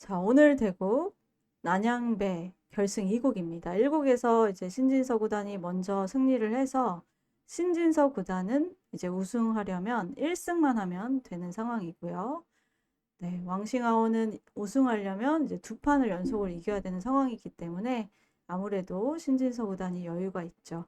자, 오늘 대국 난양배 결승 2국입니다. 1국에서 이제 신진서 구단이 먼저 승리를 해서 신진서 구단은 이제 우승하려면 1승만 하면 되는 상황이고요. 네, 왕싱아오는 우승하려면 이제 두 판을 연속을 이겨야 되는 상황이기 때문에 아무래도 신진서 구단이 여유가 있죠.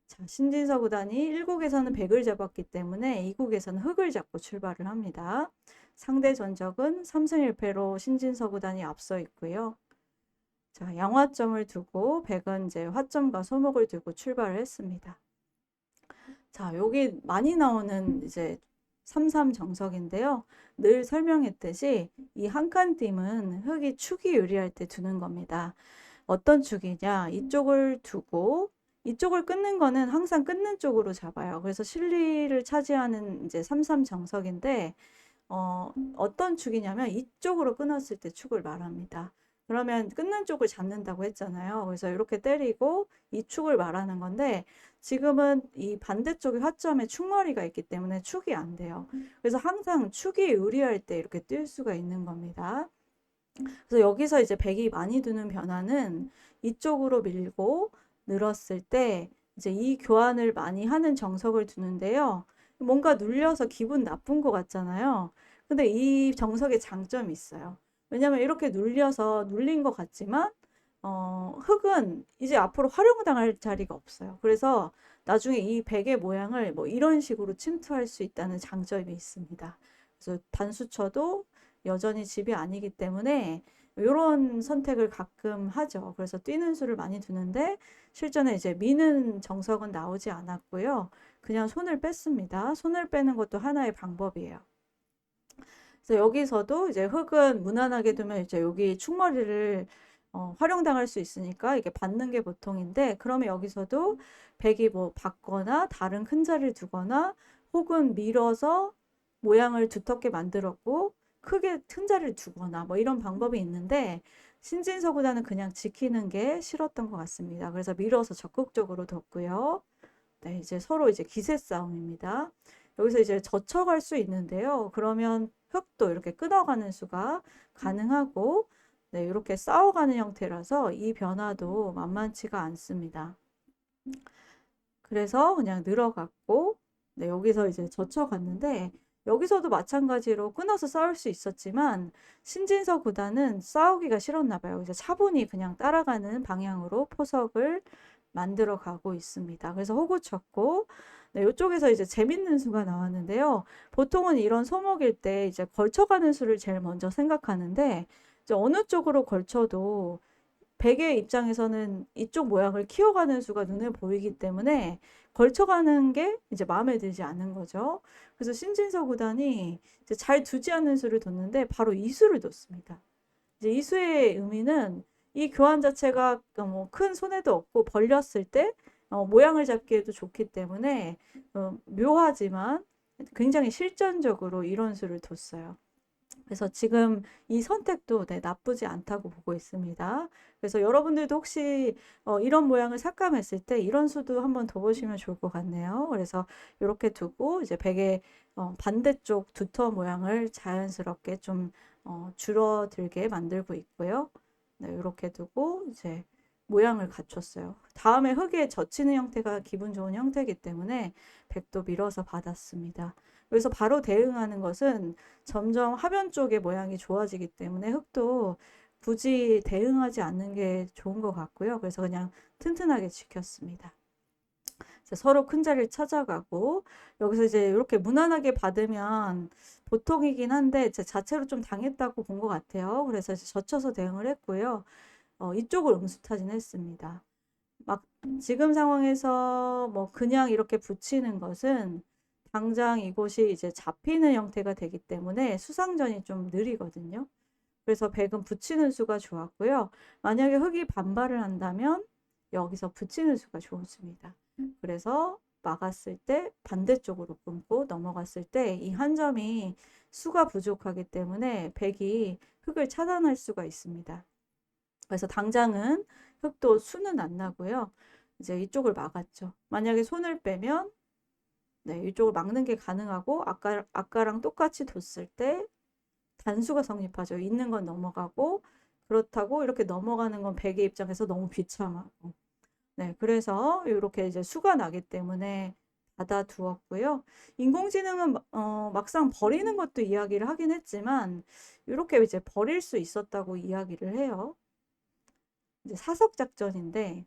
자, 신진서 구단이 1국에서는 백을 잡았기 때문에 2국에서는 흑을 잡고 출발을 합니다. 상대 전적은 3승 1패로 신진서 구단이 앞서 있고요. 자, 양화점을 두고 백은 이제 화점과 소목을 두고 출발을 했습니다. 자, 여기 많이 나오는 이제 33 정석인데요. 늘 설명했듯이 이 한 칸 띠은 흑이 축이 유리할 때 두는 겁니다. 어떤 축이냐? 이쪽을 두고 이쪽을 끊는 거는 항상 끊는 쪽으로 잡아요. 그래서 실리를 차지하는 이제 33 정석인데 어떤 축이냐면 이쪽으로 끊었을 때 축을 말합니다. 그러면 끊는 쪽을 잡는다고 했잖아요. 그래서 이렇게 때리고 이 축을 말하는 건데 지금은 이 반대쪽에 화점에 축머리가 있기 때문에 축이 안 돼요. 그래서 항상 축이 유리할 때 이렇게 뛸 수가 있는 겁니다. 그래서 여기서 이제 백이 많이 두는 변화는 이쪽으로 밀고 늘었을 때 이제 이 교환을 많이 하는 정석을 두는데요. 뭔가 눌려서 기분 나쁜 것 같잖아요. 근데 이 정석에 장점이 있어요. 왜냐면 이렇게 눌려서 눌린 것 같지만 흙은 이제 앞으로 활용당할 자리가 없어요. 그래서 나중에 이 백의 모양을 뭐 이런 식으로 침투할 수 있다는 장점이 있습니다. 그래서 단수 쳐도 여전히 집이 아니기 때문에 이런 선택을 가끔 하죠. 그래서 뛰는 수를 많이 두는데 실전에 이제 미는 정석은 나오지 않았고요. 그냥 손을 뺐습니다. 손을 빼는 것도 하나의 방법이에요. 그래서 여기서도 이제 흙은 무난하게 두면 이제 여기 축머리를 활용당할 수 있으니까 이게 받는 게 보통인데 그러면 여기서도 백이 뭐 받거나 다른 큰 자리를 두거나 혹은 밀어서 모양을 두텁게 만들었고 크게 큰 자리를 두거나 뭐 이런 방법이 있는데 신진서보다는 그냥 지키는 게 싫었던 것 같습니다. 그래서 밀어서 적극적으로 뒀고요. 네, 이제 서로 이제 기세 싸움입니다. 여기서 이제 젖혀갈 수 있는데요. 그러면 흙도 이렇게 끊어가는 수가 가능하고, 네, 이렇게 싸워가는 형태라서 이 변화도 만만치가 않습니다. 그래서 그냥 늘어갔고, 네, 여기서 이제 젖혀갔는데, 여기서도 마찬가지로 끊어서 싸울 수 있었지만, 신진서 구단은 싸우기가 싫었나 봐요. 이제 차분히 그냥 따라가는 방향으로 포석을 만들어 가고 있습니다. 그래서 호구 쳤고, 네, 이쪽에서 이제 재밌는 수가 나왔는데요. 보통은 이런 소목일 때 이제 걸쳐가는 수를 제일 먼저 생각하는데, 이제 어느 쪽으로 걸쳐도 백의 입장에서는 이쪽 모양을 키워가는 수가 눈에 보이기 때문에 걸쳐가는 게 이제 마음에 들지 않은 거죠. 그래서 신진서 구단이 이제 잘 두지 않는 수를 뒀는데 바로 이 수를 뒀습니다. 이제 이 수의 의미는 이 교환 자체가 뭐큰 손해도 없고 벌렸을 때 모양을 잡기에도 좋기 때문에 묘하지만 굉장히 실전적으로 이런 수를 뒀어요. 그래서 지금 이 선택도 네, 나쁘지 않다고 보고 있습니다. 그래서 여러분들도 혹시 이런 모양을 삭감했을 때 이런 수도 한번 더 보시면 좋을 것 같네요. 그래서 이렇게 두고 이제 베개 반대쪽 두터 모양을 자연스럽게 좀 줄어들게 만들고 있고요. 네, 이렇게 두고 이제 모양을 갖췄어요. 다음에 흙에 젖히는 형태가 기분 좋은 형태이기 때문에 백도 밀어서 받았습니다. 그래서 바로 대응하는 것은 점점 하변 쪽의 모양이 좋아지기 때문에 흙도 굳이 대응하지 않는 게 좋은 것 같고요. 그래서 그냥 튼튼하게 지켰습니다. 서로 큰 자리를 찾아가고 여기서 이제 이렇게 무난하게 받으면 보통이긴 한데 제 자체로 좀 당했다고 본 것 같아요. 그래서 젖혀서 대응을 했고요. 이쪽을 응수타진했습니다. 막 지금 상황에서 뭐 그냥 이렇게 붙이는 것은 당장 이곳이 이제 잡히는 형태가 되기 때문에 수상전이 좀 느리거든요. 그래서 백은 붙이는 수가 좋았고요. 만약에 흙이 반발을 한다면 여기서 붙이는 수가 좋습니다. 그래서 막았을 때 반대쪽으로 끊고 넘어갔을 때 이 한 점이 수가 부족하기 때문에 백이 흙을 차단할 수가 있습니다. 그래서 당장은 흙도 수는 안 나고요. 이제 이쪽을 막았죠. 만약에 손을 빼면 네, 이쪽을 막는 게 가능하고 아까랑 똑같이 뒀을 때 단수가 성립하죠. 있는 건 넘어가고 그렇다고 이렇게 넘어가는 건 백의 입장에서 너무 비참하고. 네, 그래서 이렇게 이제 수가 나기 때문에 받아두었고요. 인공지능은 막상 버리는 것도 이야기를 하긴 했지만 이렇게 이제 버릴 수 있었다고 이야기를 해요. 이제 사석 작전인데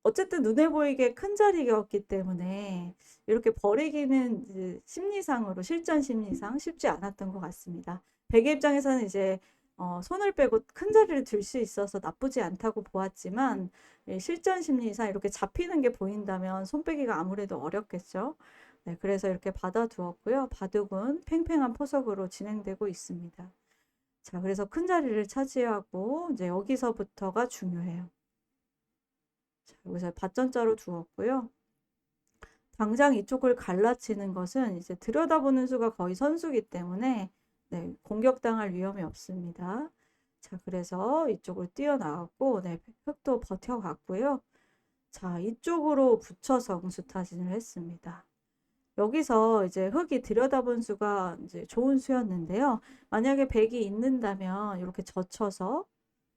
어쨌든 눈에 보이게 큰 자리였기 때문에 이렇게 버리기는 이제 심리상으로 실전 심리상 쉽지 않았던 것 같습니다. 백의 입장에서는 이제 손을 빼고 큰 자리를 들 수 있어서 나쁘지 않다고 보았지만 실전 심리상 이렇게 잡히는 게 보인다면 손 빼기가 아무래도 어렵겠죠. 네, 그래서 이렇게 받아두었고요. 바둑은 팽팽한 포석으로 진행되고 있습니다. 자, 그래서 큰 자리를 차지하고 이제 여기서부터가 중요해요. 자, 여기서 밭전자로 두었고요. 당장 이쪽을 갈라치는 것은 이제 들여다보는 수가 거의 선수기 때문에 네, 공격당할 위험이 없습니다. 자, 그래서 이쪽을 뛰어나왔고 네, 흑도 버텨갔고요. 자, 이쪽으로 붙여서 응수타진을 했습니다. 여기서 이제 흑이 들여다본 수가 이제 좋은 수였는데요. 만약에 백이 있는다면 이렇게 젖혀서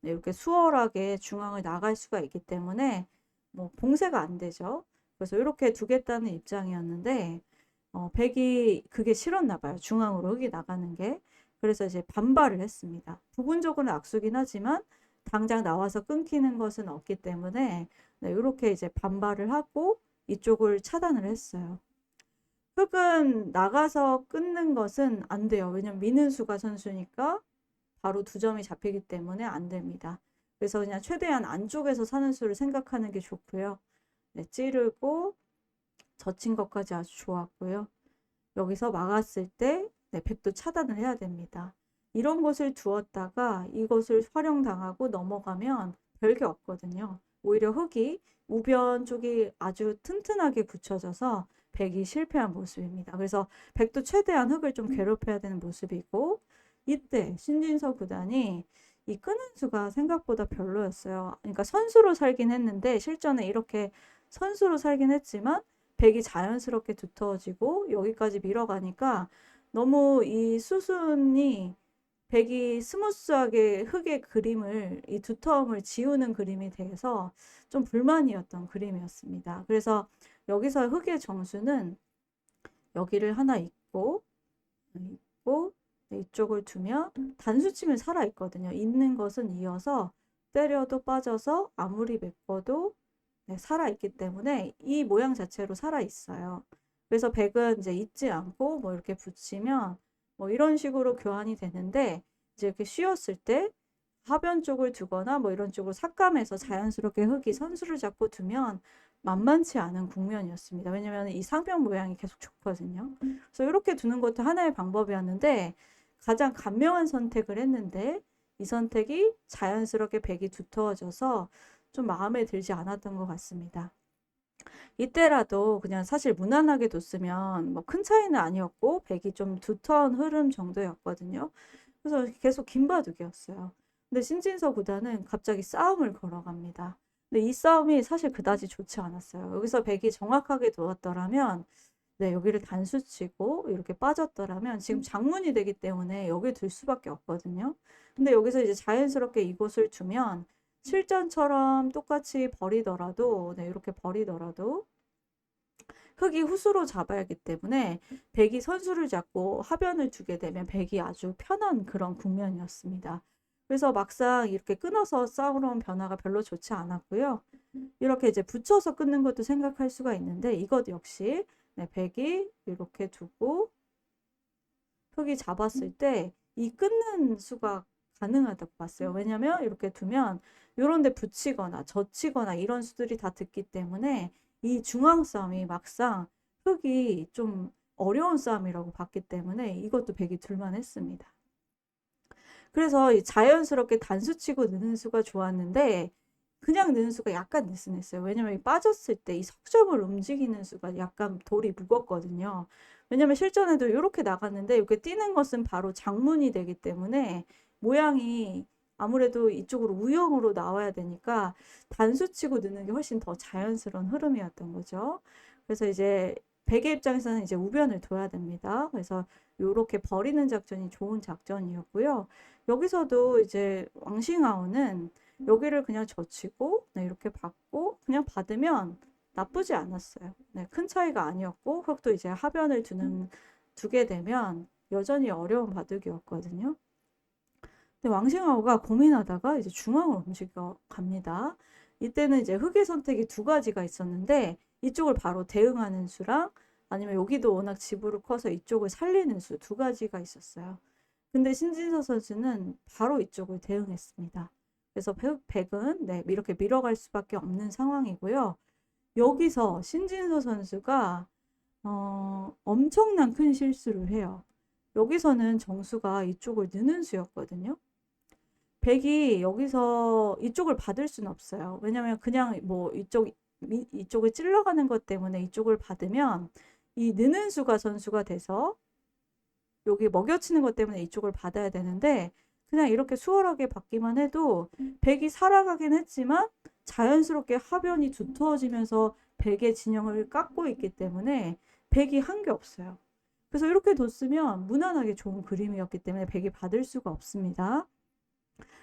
네, 이렇게 수월하게 중앙을 나갈 수가 있기 때문에 뭐 봉쇄가 안 되죠. 그래서 이렇게 두겠다는 입장이었는데 백이 그게 싫었나 봐요. 중앙으로 흑이 나가는 게. 그래서 이제 반발을 했습니다. 부분적으로는 악수긴 하지만 당장 나와서 끊기는 것은 없기 때문에 네, 이렇게 이제 반발을 하고 이쪽을 차단을 했어요. 흑은 나가서 끊는 것은 안 돼요. 왜냐면 미는 수가 선수니까 바로 두 점이 잡히기 때문에 안 됩니다. 그래서 그냥 최대한 안쪽에서 사는 수를 생각하는 게 좋고요. 네, 찌르고 젖힌 것까지 아주 좋았고요. 여기서 막았을 때 네, 백도 차단을 해야 됩니다. 이런 것을 두었다가 이것을 활용당하고 넘어가면 별게 없거든요. 오히려 흑이 우변 쪽이 아주 튼튼하게 굳혀져서 백이 실패한 모습입니다. 그래서 백도 최대한 흑을 좀 괴롭혀야 되는 모습이고 이때 신진서 구단이 이 끄는 수가 생각보다 별로였어요. 그러니까 선수로 살긴 했는데 실전에 이렇게 선수로 살긴 했지만 백이 자연스럽게 두터워지고 여기까지 밀어가니까 너무 이 수순이 백이 스무스하게 흑의 그림을 이 두터움을 지우는 그림이 돼서 좀 불만이었던 그림이었습니다. 그래서 여기서 흑의 정수는 여기를 하나 있고 이쪽을 두면 단수치면 살아있거든요. 있는 것은 이어서 때려도 빠져서 아무리 메꿔도 네, 살아있기 때문에 이 모양 자체로 살아있어요. 그래서 백은 이제 잊지 않고 뭐 이렇게 붙이면 뭐 이런 식으로 교환이 되는데 이제 이렇게 쉬었을 때 하변 쪽을 두거나 뭐 이런 쪽으로 삭감해서 자연스럽게 흑이 선수를 잡고 두면 만만치 않은 국면이었습니다. 왜냐면 이 상변 모양이 계속 좋거든요. 그래서 이렇게 두는 것도 하나의 방법이었는데 가장 간명한 선택을 했는데 이 선택이 자연스럽게 백이 두터워져서 좀 마음에 들지 않았던 것 같습니다. 이때라도 그냥 사실 무난하게 뒀으면 뭐 큰 차이는 아니었고 백이 좀 두터운 흐름 정도였거든요. 그래서 계속 긴 바둑이었어요. 근데 신진서 구단은 갑자기 싸움을 걸어갑니다. 근데 이 싸움이 사실 그다지 좋지 않았어요. 여기서 백이 정확하게 두었더라면 네, 여기를 단수치고 이렇게 빠졌더라면 지금 장문이 되기 때문에 여기 둘 수밖에 없거든요. 근데 여기서 이제 자연스럽게 이곳을 두면 실전처럼 똑같이 버리더라도 네, 이렇게 버리더라도 흑이 후수로 잡아야 하기 때문에 백이 선수를 잡고 하변을 두게 되면 백이 아주 편한 그런 국면이었습니다. 그래서 막상 이렇게 끊어서 싸우는 변화가 별로 좋지 않았고요. 이렇게 이제 붙여서 끊는 것도 생각할 수가 있는데 이것 역시 네, 백이 이렇게 두고 흑이 잡았을 때 이 끊는 수가 가능하다고 봤어요. 왜냐면 이렇게 두면 이런 데 붙이거나 젖히거나 이런 수들이 다 듣기 때문에 이 중앙 싸움이 막상 흑이 좀 어려운 싸움이라고 봤기 때문에 이것도 백이 둘만 했습니다. 그래서 자연스럽게 단수치고 느는 수가 좋았는데 그냥 느는 수가 약간 느슨했어요. 왜냐면 빠졌을 때 이 석점을 움직이는 수가 약간 돌이 무겁거든요. 왜냐면 실전에도 이렇게 나갔는데 이렇게 뛰는 것은 바로 장문이 되기 때문에 모양이 아무래도 이쪽으로 우영으로 나와야 되니까 단수치고 느는 게 훨씬 더 자연스러운 흐름이었던 거죠. 그래서 이제 백의 입장에서는 이제 우변을 둬야 됩니다. 그래서 요렇게 버리는 작전이 좋은 작전이었고요. 여기서도 이제 왕싱아오는 여기를 그냥 젖히고 네, 이렇게 받고 그냥 받으면 나쁘지 않았어요. 네, 큰 차이가 아니었고 흑도 이제 하변을 두게 되면 여전히 어려운 바둑이었거든요. 근데 왕싱아오가 고민하다가 이제 중앙으로 움직여 갑니다. 이때는 이제 흑의 선택이 두 가지가 있었는데 이쪽을 바로 대응하는 수랑 아니면 여기도 워낙 지부로 커서 이쪽을 살리는 수 두 가지가 있었어요. 근데 신진서 선수는 바로 이쪽을 대응했습니다. 그래서 백은 네, 이렇게 밀어갈 수밖에 없는 상황이고요. 여기서 신진서 선수가 엄청난 큰 실수를 해요. 여기서는 정수가 이쪽을 느는 수였거든요. 백이 여기서 이쪽을 받을 수는 없어요. 왜냐면 그냥 뭐 이쪽을 찔러가는 것 때문에 이쪽을 받으면 이 느는 수가 선수가 돼서 여기 먹여치는 것 때문에 이쪽을 받아야 되는데 그냥 이렇게 수월하게 받기만 해도 백이 살아가긴 했지만 자연스럽게 하변이 두터워지면서 백의 진영을 깎고 있기 때문에 백이 한 게 없어요. 그래서 이렇게 뒀으면 무난하게 좋은 그림이었기 때문에 백이 받을 수가 없습니다.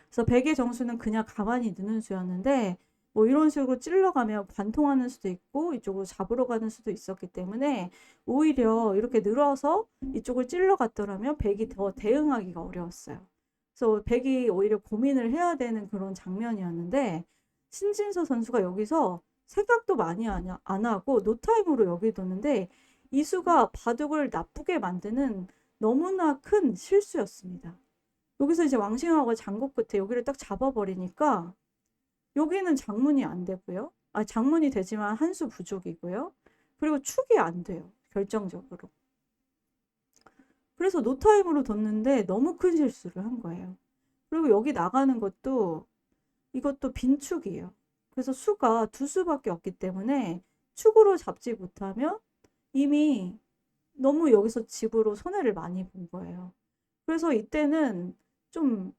그래서 백의 정수는 그냥 가만히 느는 수였는데 뭐 이런 식으로 찔러가면 관통하는 수도 있고 이쪽으로 잡으러 가는 수도 있었기 때문에 오히려 이렇게 늘어서 이쪽을 찔러갔더라면 백이 더 대응하기가 어려웠어요. 그래서 백이 오히려 고민을 해야 되는 그런 장면이었는데 신진서 선수가 여기서 생각도 많이 안 하고 노타임으로 여기 뒀는데 이수가 바둑을 나쁘게 만드는 너무나 큰 실수였습니다. 여기서 이제 왕싱아오가 장고 끝에 여기를 딱 잡아버리니까 여기는 장문이 안 되고요. 장문이 되지만 한 수 부족이고요. 그리고 축이 안 돼요. 결정적으로. 그래서 노타임으로 뒀는데 너무 큰 실수를 한 거예요. 그리고 여기 나가는 것도 이것도 빈축이에요. 그래서 수가 두 수밖에 없기 때문에 축으로 잡지 못하면 이미 너무 여기서 집으로 손해를 많이 본 거예요. 그래서 이때는 좀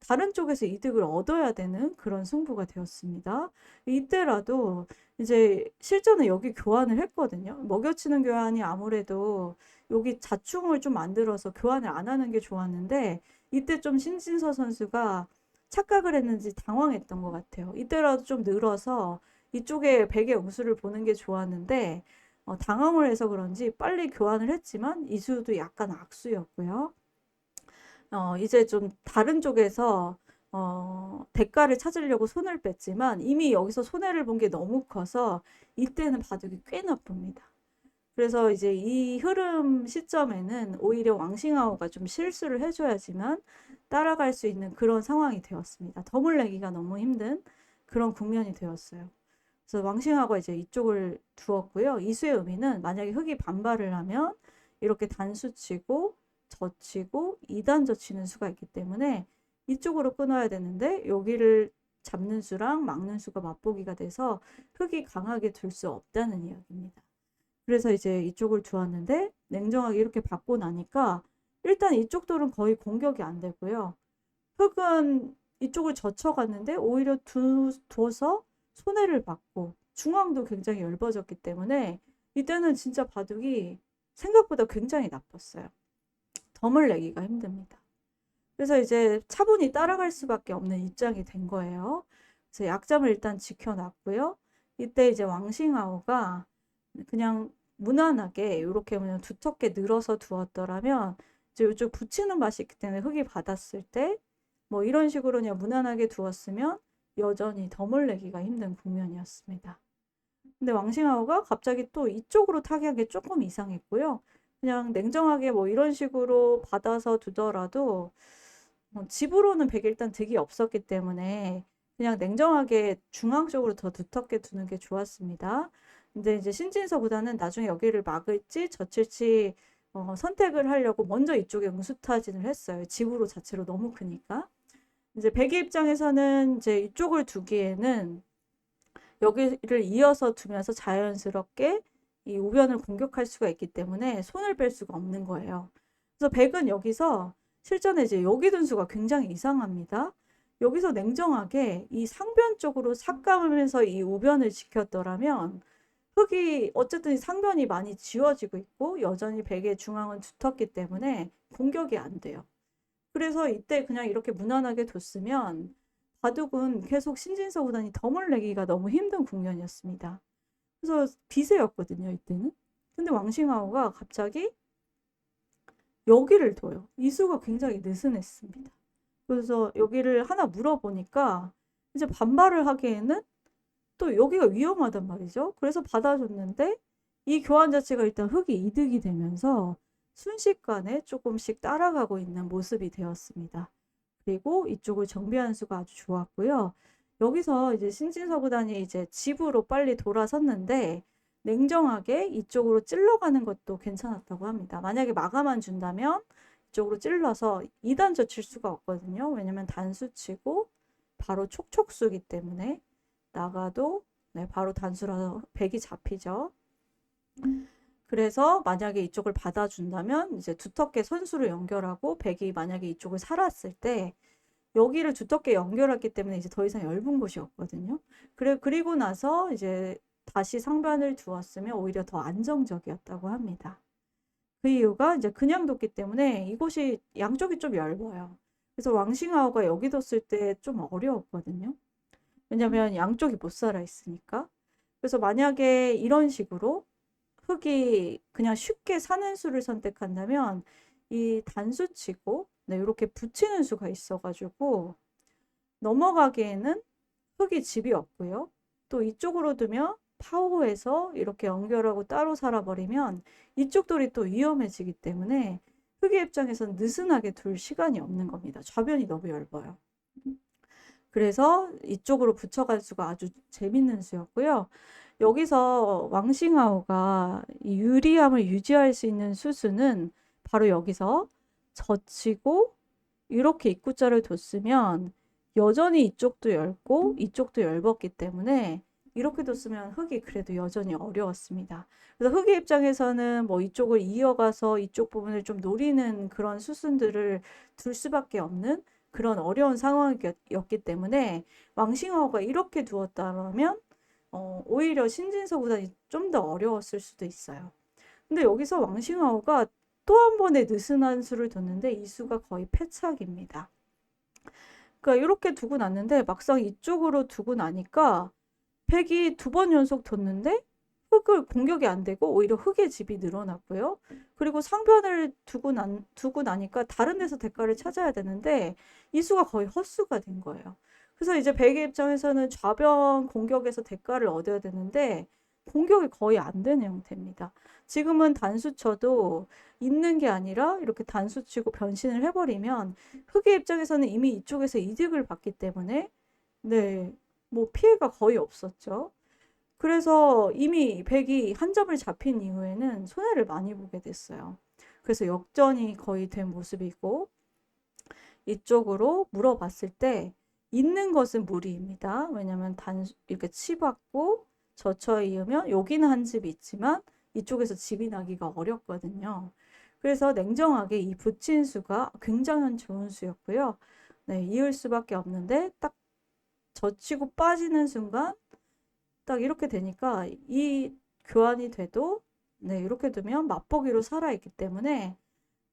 다른 쪽에서 이득을 얻어야 되는 그런 승부가 되었습니다. 이때라도 이제 실전에 여기 교환을 했거든요. 먹여치는 교환이 아무래도 여기 자충을 좀 만들어서 교환을 안 하는 게 좋았는데 이때 좀 신진서 선수가 착각을 했는지 당황했던 것 같아요. 이때라도 좀 늘어서 이쪽에 백의 응수를 보는 게 좋았는데 당황을 해서 그런지 빨리 교환을 했지만 이수도 약간 악수였고요. 이제 좀 다른 쪽에서 대가를 찾으려고 손을 뺐지만 이미 여기서 손해를 본 게 너무 커서 이때는 바둑이 꽤 나쁩니다. 그래서 이제 이 흐름 시점에는 오히려 왕싱아오가 좀 실수를 해줘야지만 따라갈 수 있는 그런 상황이 되었습니다. 덤을 내기가 너무 힘든 그런 국면이 되었어요. 그래서 왕싱아오가 이제 이쪽을 두었고요. 이수의 의미는 만약에 흑이 반발을 하면 이렇게 단수 치고 젖히고 2단 젖히는 수가 있기 때문에 이쪽으로 끊어야 되는데 여기를 잡는 수랑 막는 수가 맞보기가 돼서 흑이 강하게 둘 수 없다는 이야기입니다. 그래서 이제 이쪽을 두었는데 냉정하게 이렇게 받고 나니까 일단 이쪽 돌은 거의 공격이 안 되고요. 흑은 이쪽을 젖혀갔는데 오히려 둬서 손해를 받고 중앙도 굉장히 얇아졌기 때문에 이때는 진짜 바둑이 생각보다 굉장히 나빴어요. 덤을 내기가 힘듭니다. 그래서 이제 차분히 따라갈 수밖에 없는 입장이 된 거예요. 그래서 약점을 일단 지켜놨고요. 이때 이제 왕싱아오가 그냥 무난하게 이렇게 그냥 두텁게 늘어서 두었더라면 이제 이쪽 붙이는 맛이 있기 때문에 흑이 받았을 때 뭐 이런 식으로 그냥 무난하게 두었으면 여전히 덤을 내기가 힘든 국면이었습니다. 근데 왕싱아오가 갑자기 또 이쪽으로 타기한 게 조금 이상했고요. 그냥 냉정하게 뭐 이런 식으로 받아서 두더라도 집으로는 백이 일단 득이 없었기 때문에 그냥 냉정하게 중앙 쪽으로 더 두텁게 두는 게 좋았습니다. 근데 이제 신진서보다는 나중에 여기를 막을지 젖힐지 선택을 하려고 먼저 이쪽에 응수타진을 했어요. 집으로 자체로 너무 크니까. 이제 백의 입장에서는 이제 이쪽을 두기에는 여기를 이어서 두면서 자연스럽게 이 우변을 공격할 수가 있기 때문에 손을 뺄 수가 없는 거예요. 그래서 백은 여기서 실전에 이제 여기 둔 수가 굉장히 이상합니다. 여기서 냉정하게 이 상변 쪽으로 삭감하면서 이 우변을 지켰더라면 흙이 어쨌든 상변이 많이 지워지고 있고 여전히 백의 중앙은 두텁기 때문에 공격이 안 돼요. 그래서 이때 그냥 이렇게 무난하게 뒀으면 바둑은 계속 신진서 구단이 덤을 내기가 너무 힘든 국면이었습니다. 그래서 비세였거든요, 이때는. 근데 왕싱하오가 갑자기 여기를 둬요. 이수가 굉장히 느슨했습니다. 그래서 여기를 하나 물어보니까 이제 반발을 하기에는 또 여기가 위험하단 말이죠. 그래서 받아줬는데 이 교환 자체가 일단 흙이 이득이 되면서 순식간에 조금씩 따라가고 있는 모습이 되었습니다. 그리고 이쪽을 정비한 수가 아주 좋았고요. 여기서 이제 신진서 구단이 이제 집으로 빨리 돌아섰는데 냉정하게 이쪽으로 찔러가는 것도 괜찮았다고 합니다. 만약에 마감만 준다면 이쪽으로 찔러서 2단저 칠 수가 없거든요. 왜냐면 단수치고 바로 촉촉수기 때문에 나가도 네, 바로 단수라서 백이 잡히죠. 그래서 만약에 이쪽을 받아준다면 이제 두텁게 선수를 연결하고 백이 만약에 이쪽을 살았을 때 여기를 두텁게 연결했기 때문에 이제 더 이상 얇은 곳이 없거든요. 그리고 나서 이제 다시 상변을 두었으면 오히려 더 안정적이었다고 합니다. 그 이유가 이제 그냥 뒀기 때문에 이곳이 양쪽이 좀 얇아요. 그래서 왕싱하오가 여기 뒀을 때 좀 어려웠거든요. 왜냐면 양쪽이 못 살아 있으니까. 그래서 만약에 이런 식으로 흙이 그냥 쉽게 사는 수를 선택한다면 이 단수치고 네, 이렇게 붙이는 수가 있어가지고 넘어가기에는 흙이 집이 없고요. 또 이쪽으로 두면 파워해서 이렇게 연결하고 따로 살아버리면 이쪽 돌이 또 위험해지기 때문에 흙의 입장에서는 느슨하게 둘 시간이 없는 겁니다. 좌변이 너무 얇아요. 그래서 이쪽으로 붙여갈 수가 아주 재밌는 수였고요. 여기서 왕싱하오가 이 유리함을 유지할 수 있는 수수는 바로 여기서 젖히고 이렇게 입구자를 뒀으면 여전히 이쪽도 얇고 이쪽도 얇았기 때문에 이렇게 뒀으면 흙이 그래도 여전히 어려웠습니다. 그래서 흙의 입장에서는 뭐 이쪽을 이어가서 이쪽 부분을 좀 노리는 그런 수순들을 둘 수밖에 없는 그런 어려운 상황이었기 때문에 왕싱하오가 이렇게 두었다면 오히려 신진서 구단이 좀 더 어려웠을 수도 있어요. 근데 여기서 왕싱하오가 또 한 번의 느슨한 수를 뒀는데 이 수가 거의 패착입니다. 그러니까 이렇게 두고 났는데 막상 이쪽으로 두고 나니까 백이 두 번 연속 뒀는데 흙을 공격이 안 되고 오히려 흙의 집이 늘어났고요. 그리고 상변을 두고 나니까 다른 데서 대가를 찾아야 되는데 이 수가 거의 헛수가 된 거예요. 그래서 이제 백의 입장에서는 좌변 공격에서 대가를 얻어야 되는데 공격이 거의 안 되는 형태입니다. 지금은 단수 쳐도 있는 게 아니라 이렇게 단수 치고 변신을 해버리면 흑의 입장에서는 이미 이쪽에서 이득을 받기 때문에 네, 뭐 피해가 거의 없었죠. 그래서 이미 백이 한 점을 잡힌 이후에는 손해를 많이 보게 됐어요. 그래서 역전이 거의 된 모습이고 이쪽으로 물어봤을 때 있는 것은 무리입니다. 왜냐면 이렇게 치받고 젖혀 이으면 여기는 한 집이 있지만 이쪽에서 집이 나기가 어렵거든요. 그래서 냉정하게 이 붙인 수가 굉장히 좋은 수였고요. 네, 이을 수밖에 없는데 딱 젖히고 빠지는 순간 딱 이렇게 되니까 이 교환이 돼도 네, 이렇게 두면 맛보기로 살아있기 때문에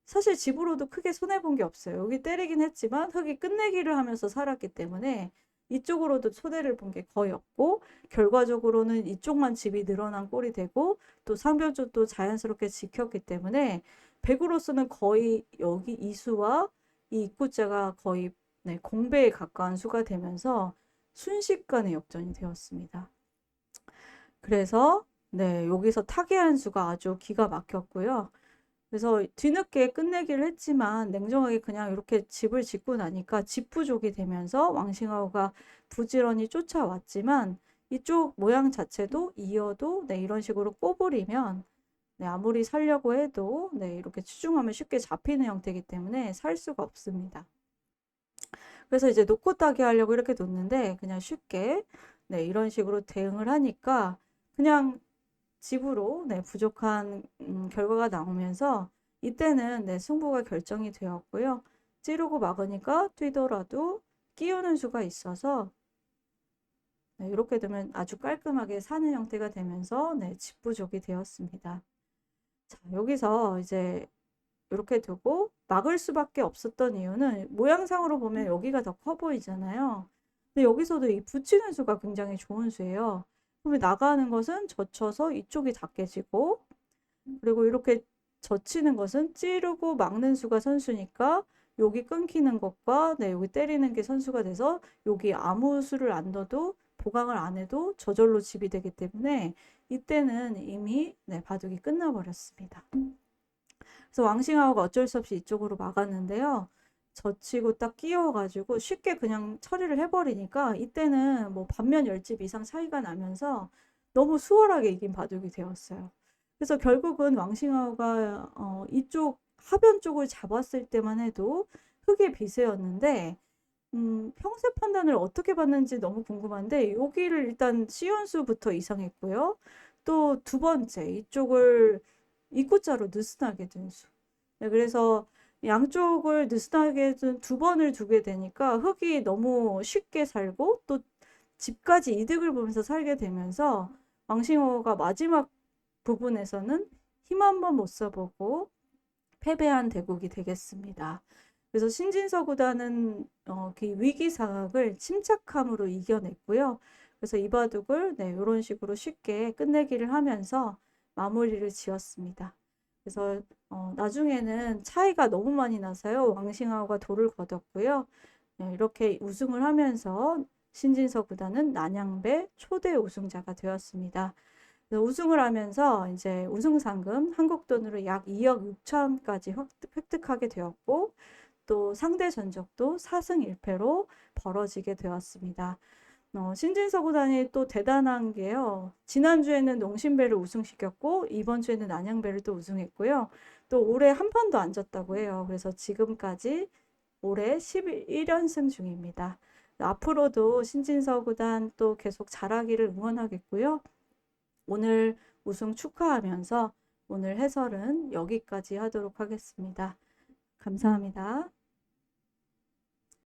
사실 집으로도 크게 손해본 게 없어요. 여기 때리긴 했지만 흙이 끝내기를 하면서 살았기 때문에 이쪽으로도 손해를 본 게 거의 없고 결과적으로는 이쪽만 집이 늘어난 꼴이 되고 또 상변쪽도 자연스럽게 지켰기 때문에 백으로서는 거의 여기 이 수와 이 입구자가 거의 네, 공배에 가까운 수가 되면서 순식간에 역전이 되었습니다. 그래서 네, 여기서 타계한 수가 아주 기가 막혔고요. 그래서 뒤늦게 끝내기를 했지만 냉정하게 그냥 이렇게 집을 짓고 나니까 집 부족이 되면서 왕싱하오가 부지런히 쫓아왔지만 이쪽 모양 자체도 이어도 네, 이런 식으로 꼬부리면 네, 아무리 살려고 해도 네, 이렇게 치중하면 쉽게 잡히는 형태이기 때문에 살 수가 없습니다. 그래서 이제 놓고 따기 하려고 이렇게 뒀는데 그냥 쉽게 네, 이런 식으로 대응을 하니까 그냥 집으로 네, 부족한 결과가 나오면서 이때는 네, 승부가 결정이 되었고요. 찌르고 막으니까 뛰더라도 끼우는 수가 있어서 네, 이렇게 되면 아주 깔끔하게 사는 형태가 되면서 네, 직부족이 되었습니다. 자, 여기서 이제 이렇게 두고 막을 수밖에 없었던 이유는 모양상으로 보면 여기가 더 커 보이잖아요. 근데 여기서도 이 붙이는 수가 굉장히 좋은 수예요. 그러면 나가는 것은 젖혀서 이쪽이 닫게지고, 그리고 이렇게 젖히는 것은 찌르고 막는 수가 선수니까 여기 끊기는 것과 네, 여기 때리는 게 선수가 돼서 여기 아무 수를 안 넣어도 보강을 안 해도 저절로 집이 되기 때문에 이때는 이미 네, 바둑이 끝나버렸습니다. 그래서 왕싱하오가 어쩔 수 없이 이쪽으로 막았는데요. 젖히고 딱 끼워가지고 쉽게 그냥 처리를 해버리니까 이때는 뭐 반면 10집 이상 차이가 나면서 너무 수월하게 이긴 바둑이 되었어요. 그래서 결국은 왕싱하오가 이쪽 하변 쪽을 잡았을 때만 해도 흑의 비세였는데 평세 판단을 어떻게 봤는지 너무 궁금한데 여기를 일단 시연수부터 이상했고요. 또 두 번째 이쪽을 입구자로 느슨하게 둔 수. 네, 그래서 양쪽을 느슨하게 둔 두 번을 두게 되니까 흑이 너무 쉽게 살고 또 집까지 이득을 보면서 살게 되면서 왕싱어가 마지막 부분에서는 힘 한번 못 써보고 패배한 대국이 되겠습니다. 그래서 신진서 구단은 그 위기 상황을 침착함으로 이겨냈고요. 그래서 이 바둑을 네, 이런 식으로 쉽게 끝내기를 하면서 마무리를 지었습니다. 그래서 나중에는 차이가 너무 많이 나서요. 왕싱하오가 도를 거뒀고요. 네, 이렇게 우승을 하면서 신진서 구단은 난양배 초대 우승자가 되었습니다. 우승을 하면서 이제 우승 상금 한국 돈으로 약 2억 6천까지 획득하게 되었고 또 상대 전적도 4승 1패로 벌어지게 되었습니다. 신진서 구단이 또 대단한 게요. 지난주에는 농심배를 우승시켰고 이번 주에는 난양배를 또 우승했고요. 또 올해 한 판도 안 졌다고 해요. 그래서 지금까지 올해 11연승 중입니다. 앞으로도 신진서 구단 또 계속 잘하기를 응원하겠고요. 오늘 우승 축하하면서 오늘 해설은 여기까지 하도록 하겠습니다. 감사합니다.